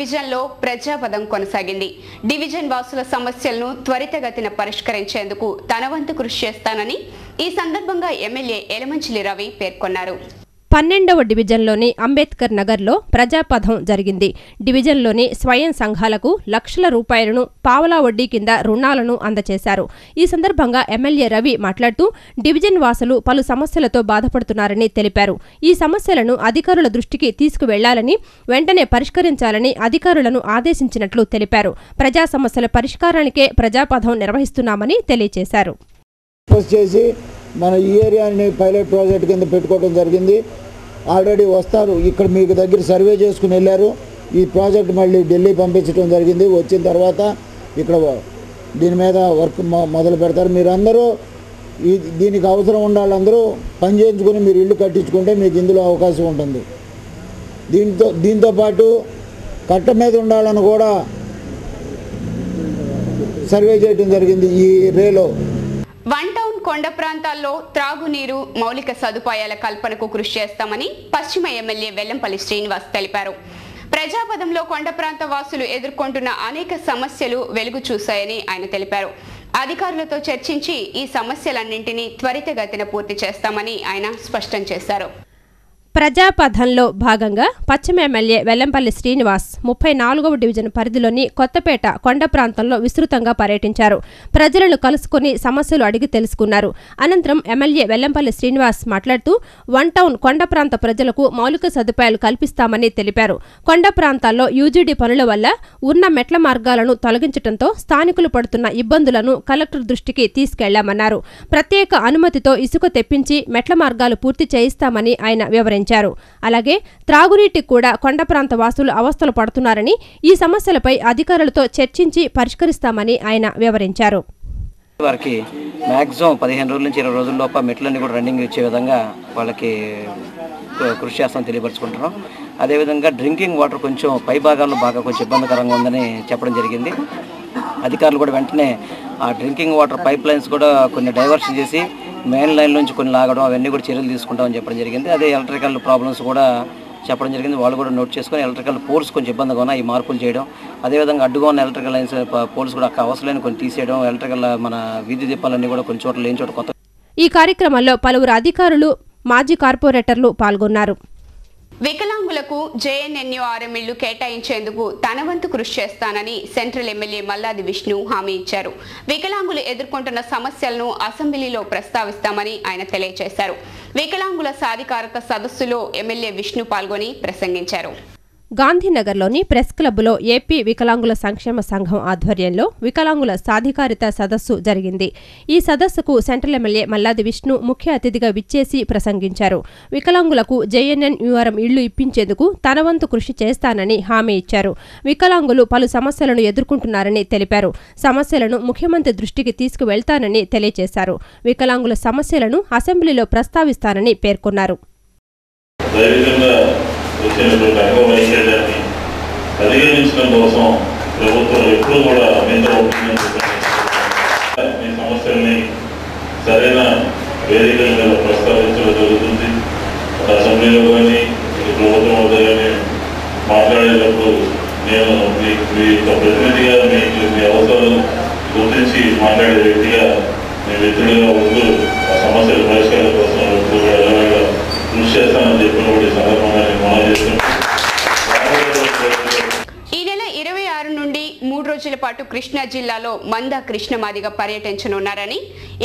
డివిజన్లో ప్రజాపదం కొనసాగింది. డివిజన్ వాసుల సమస్యలను త్వరితగతిన పరిష్కరించేందుకు తన వంతు కృషి చేస్తానని ఈ సందర్భంగా ఎమ్మెల్యే ఎలమంచిలి రవి పేర్కొన్నారు. 12వ డివిజన్లోని అంబేద్కర్ నగర్లో ప్రజాపథం జరిగింది. డివిజన్లోని స్వయం సంఘాలకు లక్షల రూపాయలను పావలా వడ్డీ కింద రుణాలను అందజేశారు. ఈ సందర్భంగా ఎమ్మెల్యే రవి మాట్లాడుతూ డివిజన్ వాసులు పలు సమస్యలతో బాధపడుతున్నారని తెలిపారు. ఈ సమస్యలను అధికారుల దృష్టికి తీసుకువెళ్లాలని, వెంటనే పరిష్కరించాలని అధికారులను ఆదేశించినట్లు తెలిపారు. ప్రజా సమస్యల పరిష్కారానికే ప్రజాపథం నిర్వహిస్తున్నామని తెలియజేశారు. మన ఈ ఏరియాని పైలట్ ప్రాజెక్ట్ కింద పెట్టుకోవడం జరిగింది. ఆల్రెడీ వస్తారు, ఇక్కడ మీకు దగ్గర సర్వే చేసుకుని వెళ్ళారు. ఈ ప్రాజెక్ట్ మళ్ళీ ఢిల్లీ పంపించడం జరిగింది. వచ్చిన తర్వాత ఇక్కడ దీని మీద వర్క్ మొదలు పెడతారు. మీరందరూ దీనికి అవసరం ఉండాలందరూ పని చేయించుకొని మీరు ఇల్లు కట్టించుకుంటే మీకు ఇందులో అవకాశం ఉంటుంది. దీంతో పాటు కట్ట మీద ఉండాలని కూడా సర్వే చేయడం జరిగింది. ఈ రేలో వన్ టౌన్ కొండ ప్రాంతాల్లో త్రాగునీరు మౌలిక సదుపాయాల కల్పనకు కృషి చేస్తామని పశ్చిమ ఎమ్మెల్యే వెల్లంపల్లి శ్రీనివాస్ తెలిపారు. ప్రజాపథంలో కొండ ప్రాంత వాసులు ఎదుర్కొంటున్న అనేక సమస్యలు వెలుగు చూశాయని ఆయన తెలిపారు. అధికారులతో చర్చించి ఈ సమస్యలన్నింటినీ త్వరితగతిన పూర్తి చేస్తామని ఆయన స్పష్టం చేశారు. ప్రజాపథంలో భాగంగా పశ్చిమ ఎమ్మెల్యే వెల్లంపల్లి శ్రీనివాస్ 34వ డివిజన్ పరిధిలోని కొత్తపేట కొండ ప్రాంతంలో విస్తృతంగా పర్యటించారు. ప్రజలను కలుసుకుని సమస్యలు అడిగి తెలుసుకున్నారు. అనంతరం ఎమ్మెల్యే వెల్లంపల్లి శ్రీనివాస్ మాట్లాడుతూ వన్ టౌన్ కొండ ప్రాంత ప్రజలకు మౌలిక సదుపాయాలు కల్పిస్తామని తెలిపారు. కొండ ప్రాంతాల్లో యూజీడీ పనుల వల్ల ఉన్న మెట్ల మార్గాలను తొలగించడంతో స్థానికులు పడుతున్న ఇబ్బందులను కలెక్టర్ దృష్టికి తీసుకెళ్లామన్నారు. ప్రత్యేక అనుమతితో ఇసుక తెప్పించి మెట్ల మార్గాలు పూర్తి చేయిస్తామని ఆయన వివరించారు. అలాగే త్రాగునీటికి కూడా కొండ ప్రాంత వాసులు అవస్థలు పడుతున్నారని, ఈ సమస్యలపై అధికారులతో చర్చించి పరిష్కరిస్తామని ఆయన వివరించారు. వారికి మ్యాక్సిమం 15 రోజుల నుంచి 20 రోజుల లోపల మెట్లన్నీ కూడా రన్నింగ్ ఇచ్చే విధంగా వాళ్ళకి కృషి చేస్తామని తెలియపరుచుకుంటున్నాం. అదేవిధంగా డ్రింకింగ్ వాటర్ కొంచెం పై భాగాల్లో బాగా కొంచెం ఇబ్బందికరంగా ఉందని చెప్పడం జరిగింది. అధికారులు కూడా వెంటనే ఆ డ్రింకింగ్ వాటర్ పైప్ లైన్స్ కూడా కొన్ని డైవర్షన్ చేసి మెయిన్ లైన్ నుంచి కొన్ని లాగడం అవన్నీ కూడా చర్యలు తీసుకుంటామని చెప్పడం జరిగింది. అదే ఎలక్ట్రికల్ ప్రాబ్లమ్స్ కూడా చెప్పడం జరిగింది. వాళ్ళు కూడా నోట్ చేసుకొని ఎలక్ట్రికల్ పోల్స్ కొంచెం ఇబ్బందిగా ఉన్నాయి, ఈ మార్పులు చేయడం. అదేవిధంగా అడ్డుగా ఉన్న ఎలక్ట్రికల్ లైన్స్ పోల్స్ కూడా అవసరమైన కొన్ని తీసేయడం, ఎలక్ట్రికల్ మన వీధి దీపాలన్నీ కూడా కొన్ని చోట్ల లేని చోట కొత్త. ఈ కార్యక్రమంలో పలువురు అధికారులు, మాజీ కార్పొరేటర్లు పాల్గొన్నారు. వికలాంగులకు జేఎన్ఎన్యూఆర్ఎం ఇళ్లు కేటాయించేందుకు తన వంతు కృషి చేస్తానని సెంట్రల్ ఎమ్మెల్యే మల్లాది విష్ణు హామీ ఇచ్చారు. వికలాంగులు ఎదుర్కొంటున్న సమస్యలను అసెంబ్లీలో ప్రస్తావిస్తామని ఆయన తెలియజేశారు. వికలాంగుల సాధికారత సదస్సులో ఎమ్మెల్యే విష్ణు పాల్గొని ప్రసంగించారు. గాంధీనగర్లోని ప్రెస్ క్లబ్లో ఏపీ వికలాంగుల సంక్షేమ సంఘం ఆధ్వర్యంలో వికలాంగుల సాధికారిత సదస్సు జరిగింది. ఈ సదస్సుకు సెంట్రల్ ఎమ్మెల్యే మల్లాది విష్ణు ముఖ్య అతిథిగా విచ్చేసి ప్రసంగించారు. వికలాంగులకు జేఎన్ఎన్యూఆర్ఎం ఇళ్లు ఇప్పించేందుకు తన వంతు కృషి చేస్తానని హామీ ఇచ్చారు. వికలాంగులు పలు సమస్యలను ఎదుర్కొంటున్నారని తెలిపారు. సమస్యలను ముఖ్యమంత్రి దృష్టికి తీసుకువెళ్తానని తెలియజేశారు. వికలాంగుల సమస్యలను అసెంబ్లీలో ప్రస్తావిస్తానని పేర్కొన్నారు. వచ్చినటువంటి వైశాల్యాన్ని అధిగమించడం కోసం ప్రభుత్వం ఎప్పుడూ కూడా అభ్యంతరం ఈ సమస్యల్ని సరైన వేదికల మీద ప్రస్తావించడం జరుగుతుంది. అసెంబ్లీలో కానీ ప్రభుత్వం వద్ద కానీ మాట్లాడేటప్పుడు నేను మీ ప్రతినిధిగా మీ అవసరాలు గుర్తించి మాట్లాడే వ్యక్తిగా మీ మిత్రుడిగా ఉంటూ ఆ సమస్యల పరిష్కారం కోసం ఎప్పుడు కూడా కృషి చేస్తానని చెప్పినప్పుడు ఈ సందర్భంగా నేను మనం చేస్తున్నాను. ఈ నెల 26 నుండి 3 రోజుల పాటు కృష్ణా జిల్లాలో మంద కృష్ణమాదిగ పర్యటించనున్నారని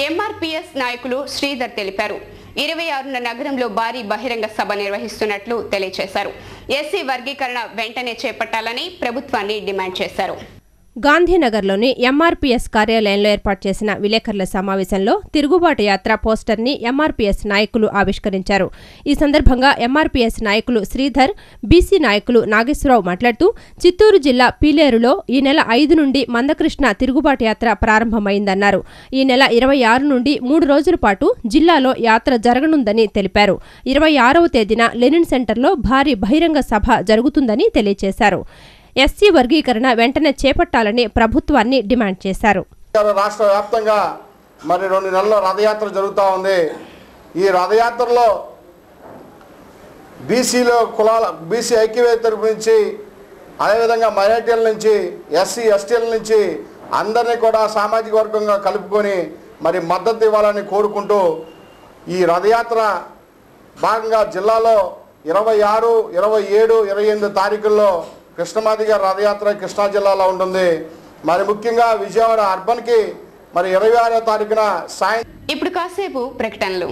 ఎంఆర్పీఎస్ నాయకులు శ్రీధర్ తెలిపారు. 26న నగరంలో భారీ బహిరంగ సభ నిర్వహిస్తున్నట్లు తెలియజేశారు. ఎస్సీ వర్గీకరణ వెంటనే చేపట్టాలని ప్రభుత్వాన్ని డిమాండ్ చేశారు. గాంధీనగర్లోని ఎంఆర్పీఎస్ కార్యాలయంలో ఏర్పాటు చేసిన విలేకరుల సమావేశంలో తిరుగుబాటు యాత్ర పోస్టర్ని ఎంఆర్పీఎస్ నాయకులు ఆవిష్కరించారు. ఈ సందర్భంగా ఎంఆర్పీఎస్ నాయకులు శ్రీధర్, బీసీ నాయకులు నాగేశ్వరరావు మాట్లాడుతూ చిత్తూరు జిల్లా పీలేరులో ఈ నెల 5 నుండి మందకృష్ణ తిరుగుబాటు యాత్ర ప్రారంభమైందన్నారు. ఈ నెల 26 నుండి 3 రోజుల పాటు జిల్లాలో యాత్ర జరగనుందని తెలిపారు. 26వ తేదీన లెనిన్ సెంటర్లో భారీ బహిరంగ సభ జరుగుతుందని తెలియజేశారు. ఎస్సీ వర్గీకరణ వెంటనే చేపట్టాలని ప్రభుత్వాన్ని డిమాండ్ చేశారు. రాష్ట్ర వ్యాప్తంగా మరి 2 నెలల రథయాత్ర జరుగుతూ ఉంది. ఈ రథయాత్రలో బీసీ ఐక్యవేత్త తరపు నుంచి అదేవిధంగా మైనారిటీల నుంచి ఎస్సీ ఎస్టీల నుంచి అందరినీ కూడా సామాజిక వర్గంగా కలుపుకొని మరి మద్దతు ఇవ్వాలని కోరుకుంటూ ఈ రథయాత్ర భాగంగా జిల్లాలో 26, 27, 28 తారీఖుల్లో కృష్ణమాది గారి రథయాత్ర కృష్ణా జిల్లాలో ఉంటుంది. మరి ముఖ్యంగా విజయవాడ అర్బన్కి మరి 26వ తారీఖున సాయంత్రం. ఇప్పుడు కాసేపు ప్రకటనలు.